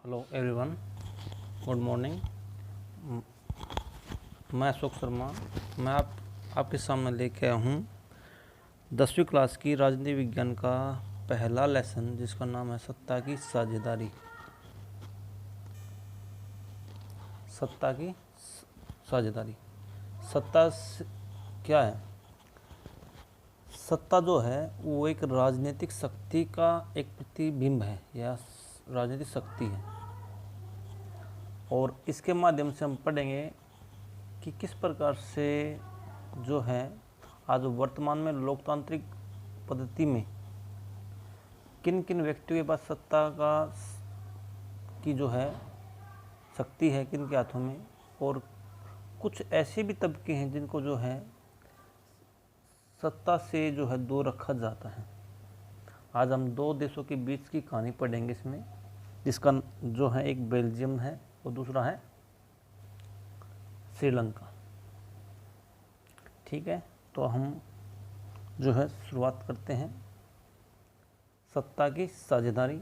Hello everyone, good morning. मैं अशोक शर्मा। मैं आपके सामने लेके आया हूँ 10वीं क्लास की राजनीति विज्ञान का पहला लेसन, जिसका नाम है सत्ता की साझेदारी। सत्ता की साझेदारी। सत्ता क्या है? सत्ता जो है वो एक राजनीतिक शक्ति का एक प्रतिबिंब है या राजनीतिक शक्ति है, और इसके माध्यम से हम पढ़ेंगे कि किस प्रकार से जो है आज वर्तमान में लोकतांत्रिक पद्धति में किन किन व्यक्तियों के पास सत्ता की जो है शक्ति है, किन के हाथों में, और कुछ ऐसे भी तबके हैं जिनको जो है सत्ता से जो है दूर रखा जाता है। आज हम दो देशों के बीच की कहानी पढ़ेंगे इसमें, जिसका जो है एक बेल्जियम है और दूसरा है श्रीलंका। ठीक है, तो हम जो है शुरुआत करते हैं सत्ता की साझेदारी,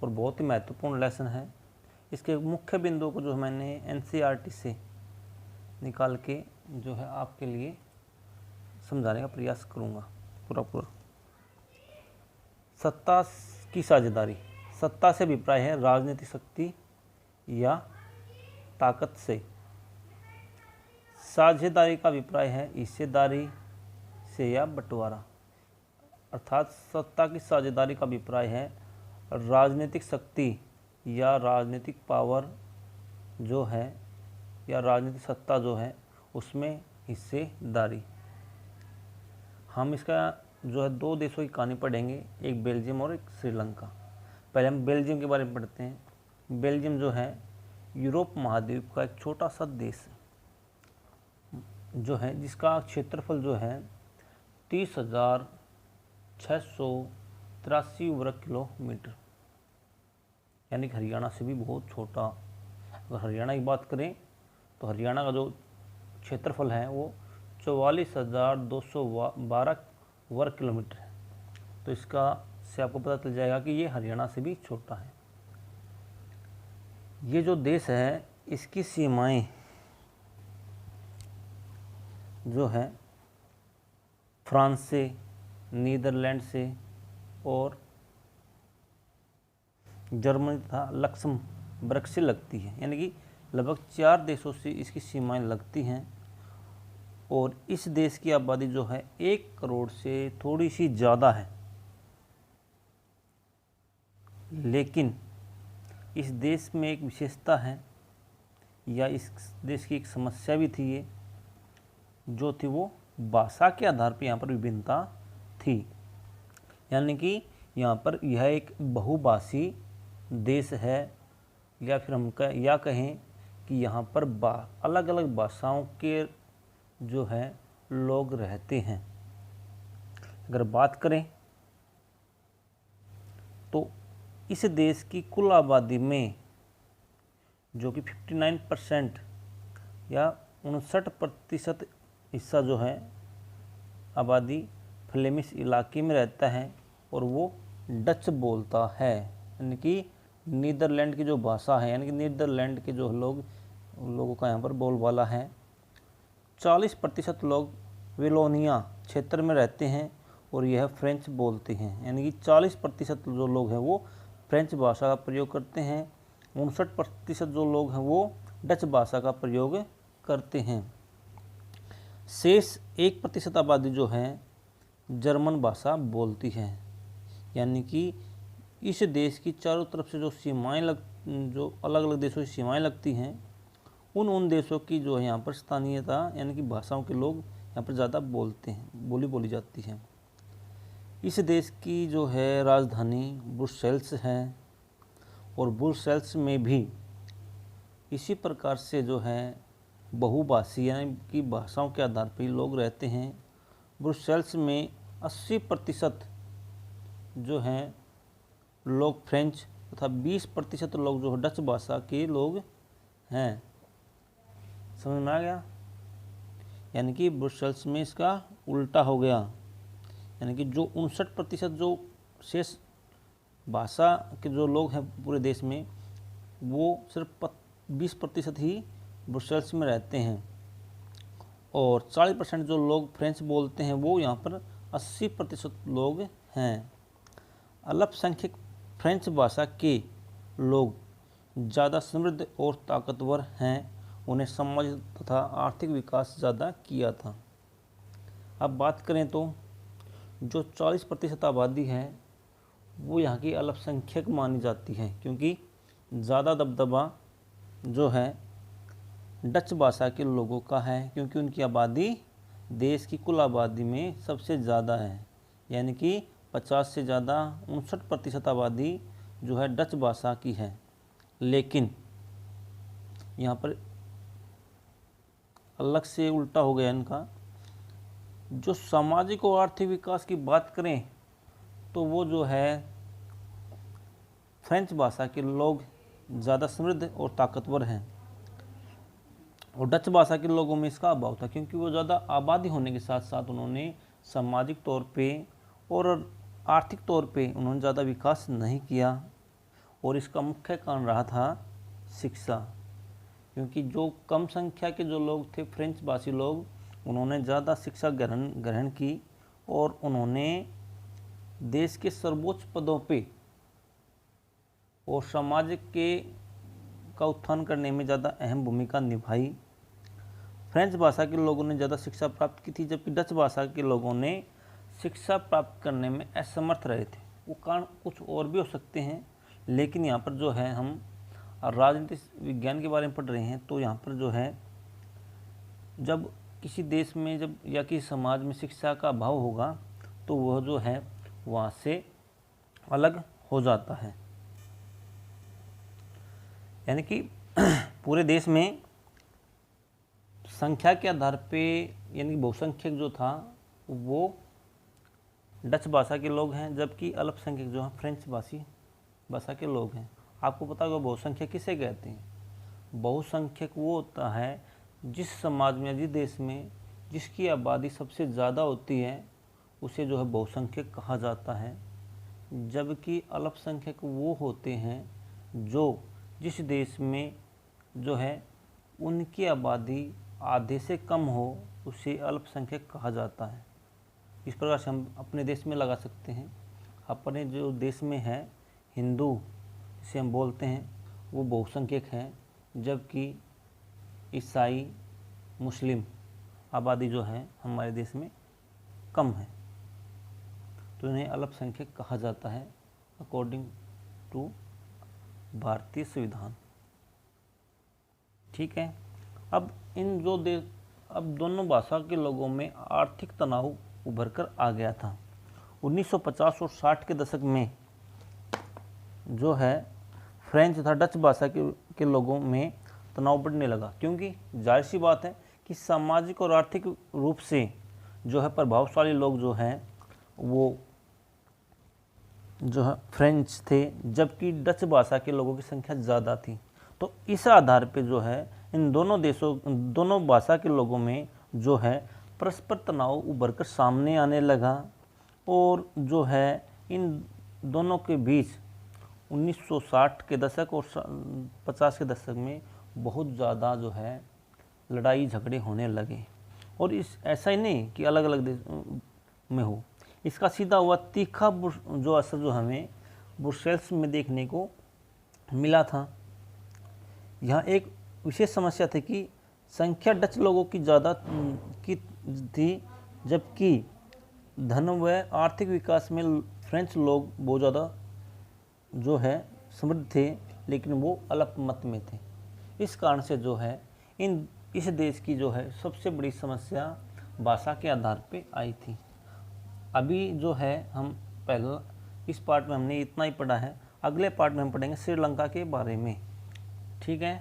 और बहुत ही महत्वपूर्ण लेसन है। इसके मुख्य बिंदुओं को जो मैंने एनसीईआरटी से निकाल के जो है आपके लिए समझाने का प्रयास करूँगा पूरा। सत्ता की साझेदारी। सत्ता से अभिप्राय है राजनीतिक शक्ति या ताकत से। साझेदारी का अभिप्राय है हिस्सेदारी से या बंटवारा। अर्थात सत्ता की साझेदारी का अभिप्राय है राजनीतिक शक्ति या राजनीतिक पावर जो है या राजनीतिक सत्ता जो है उसमें हिस्सेदारी। हम इसका जो है दो देशों की कहानी पढ़ेंगे, एक बेल्जियम और एक श्रीलंका। पहले हम बेल्जियम के बारे में पढ़ते हैं। बेल्जियम जो है यूरोप महाद्वीप का एक छोटा सा देश जो है, जिसका क्षेत्रफल जो है 30,683 वर्ग किलोमीटर, यानी कि हरियाणा से भी बहुत छोटा। अगर हरियाणा की बात करें तो हरियाणा का जो क्षेत्रफल है वो 44,212 वर्ग किलोमीटर है। तो इसका से आपको पता चल जाएगा कि ये हरियाणा से भी छोटा है। ये जो देश है इसकी सीमाएं जो है फ्रांस से, नीदरलैंड से और जर्मनी तथा लक्समबर्ग से लगती है, यानी कि लगभग 4 देशों से इसकी सीमाएं लगती हैं। और इस देश की आबादी जो है 1 करोड़ से थोड़ी सी ज़्यादा है, लेकिन इस देश में एक विशेषता है या इस देश की एक समस्या भी थी, ये जो थी वो भाषा के आधार पर यहाँ पर विभिन्नता थी। यानी कि यहाँ पर यह एक बहुभाषी देश है, या फिर हम कहें कि यहाँ पर अलग अलग भाषाओं के जो है लोग रहते हैं। अगर बात करें तो इस देश की कुल आबादी में जो कि 59% या 59% हिस्सा जो है आबादी फ्लेमिश इलाके में रहता है, और वो डच बोलता है, यानी कि नीदरलैंड की जो भाषा है, यानी कि नीदरलैंड के जो लोगों का यहाँ पर बोलबाला है। 40% लोग वेलोनिया क्षेत्र में रहते हैं और यह फ्रेंच बोलते हैं, यानी कि 40% जो लोग हैं वो फ्रेंच भाषा का प्रयोग करते हैं। 59% जो लोग हैं वो डच भाषा का प्रयोग करते हैं। शेष 1% आबादी जो है जर्मन भाषा बोलती है। यानी कि इस देश की चारों तरफ से जो सीमाएं जो अलग अलग देशों की सीमाएं लगती हैं, उन देशों की जो है यहाँ पर स्थानीयता यानी कि भाषाओं के लोग यहाँ पर ज़्यादा बोलते हैं, बोली जाती है। इस देश की जो है राजधानी ब्रुसेल्स है, और ब्रुसेल्स में भी इसी प्रकार से जो है बहुभाषी यानी कि भाषाओं के आधार पर लोग रहते हैं। ब्रुसेल्स में 80% जो हैं लोग फ्रेंच तथा 20% लोग जो डच भाषा के लोग हैं। समझ में आ गया? यानी कि ब्रुसेल्स में इसका उल्टा हो गया, यानी कि जो 59% जो शेष भाषा के जो लोग हैं पूरे देश में, वो सिर्फ 20% ही ब्रुसेल्स में रहते हैं और 40% जो लोग फ्रेंच बोलते हैं वो यहाँ पर 80% लोग हैं। अल्पसंख्यक फ्रेंच भाषा के लोग ज़्यादा समृद्ध और ताकतवर हैं, उन्हें सामाजिक तथा आर्थिक विकास ज़्यादा किया था। अब बात करें तो जो 40% आबादी है वो यहाँ की अल्पसंख्यक मानी जाती है, क्योंकि ज़्यादा दबदबा जो है डच भाषा के लोगों का है, क्योंकि उनकी आबादी देश की कुल आबादी में सबसे ज़्यादा है, यानी कि 50 से ज़्यादा 59% आबादी जो है डच भाषा की है। लेकिन यहाँ पर अलग से उल्टा हो गया इनका। जो सामाजिक और आर्थिक विकास की बात करें तो वो जो है फ्रेंच भाषा के लोग ज़्यादा समृद्ध और ताकतवर हैं और डच भाषा के लोगों में इसका अभाव था, क्योंकि वो ज़्यादा आबादी होने के साथ साथ उन्होंने सामाजिक तौर पे और आर्थिक तौर पे उन्होंने ज़्यादा विकास नहीं किया। और इसका मुख्य कारण रहा था शिक्षा, क्योंकि जो कम संख्या के जो लोग थे फ्रेंच भाषी लोग, उन्होंने ज़्यादा शिक्षा ग्रहण की और उन्होंने देश के सर्वोच्च पदों पे और समाज का उत्थान करने में ज़्यादा अहम भूमिका निभाई। फ्रेंच भाषा के लोगों ने ज़्यादा शिक्षा प्राप्त की थी, जबकि डच भाषा के लोगों ने शिक्षा प्राप्त करने में असमर्थ रहे थे। वो कारण कुछ और भी हो सकते हैं, लेकिन यहाँ पर जो है हम राजनीतिक विज्ञान के बारे में पढ़ रहे हैं, तो यहाँ पर जो है जब किसी देश में जब या किसी समाज में शिक्षा का अभाव होगा तो वह जो है वहाँ से अलग हो जाता है। यानी कि पूरे देश में संख्या के आधार पे यानी बहुसंख्यक जो था वो डच भाषा के लोग हैं, जबकि अल्पसंख्यक जो हैं फ्रेंच भाषा के लोग हैं। आपको पता होगा बहुसंख्यक किसे कहते हैं? बहुसंख्यक वो होता है जिस समाज में जिस देश में जिसकी आबादी सबसे ज़्यादा होती है उसे जो है बहुसंख्यक कहा जाता है, जबकि अल्पसंख्यक वो होते हैं जो जिस देश में जो है उनकी आबादी आधे से कम हो उसे अल्पसंख्यक कहा जाता है। इस प्रकार से हम अपने देश में लगा सकते हैं। अपने जो देश में है हिंदू जिसे हम बोलते हैं वो बहुसंख्यक हैं, जबकि ईसाई मुस्लिम आबादी जो है हमारे देश में कम है, तो इन्हें अल्पसंख्यक कहा जाता है अकॉर्डिंग टू भारतीय संविधान। ठीक है। अब अब दोनों भाषा के लोगों में आर्थिक तनाव उभर कर आ गया था। 1950 और 60 के दशक में जो है फ्रेंच तथा डच भाषा के लोगों में तनाव बढ़ने लगा, क्योंकि जाहिर सी बात है कि सामाजिक और आर्थिक रूप से जो है प्रभावशाली लोग जो हैं वो जो है फ्रेंच थे, जबकि डच भाषा के लोगों की संख्या ज़्यादा थी। तो इस आधार पे जो है इन दोनों भाषा के लोगों में जो है परस्पर तनाव उभर कर सामने आने लगा और जो है इन दोनों के बीच 1960 के दशक और 50 के दशक में बहुत ज़्यादा जो है लड़ाई झगड़े होने लगे। और ऐसा ही नहीं कि अलग अलग देश में हो, इसका सीधा हुआ तीखा जो असर जो हमें ब्रुसेल्स में देखने को मिला था। यहाँ एक विशेष समस्या थी कि संख्या डच लोगों की ज़्यादा की थी, जबकि धन व आर्थिक विकास में फ्रेंच लोग बहुत ज़्यादा जो है समृद्ध थे, लेकिन वो अल्पमत में थे। इस कारण से जो है इस देश की जो है सबसे बड़ी समस्या भाषा के आधार पे आई थी। अभी जो है हम पहला इस पार्ट में हमने इतना ही पढ़ा है, अगले पार्ट में हम पढ़ेंगे श्रीलंका के बारे में। ठीक है।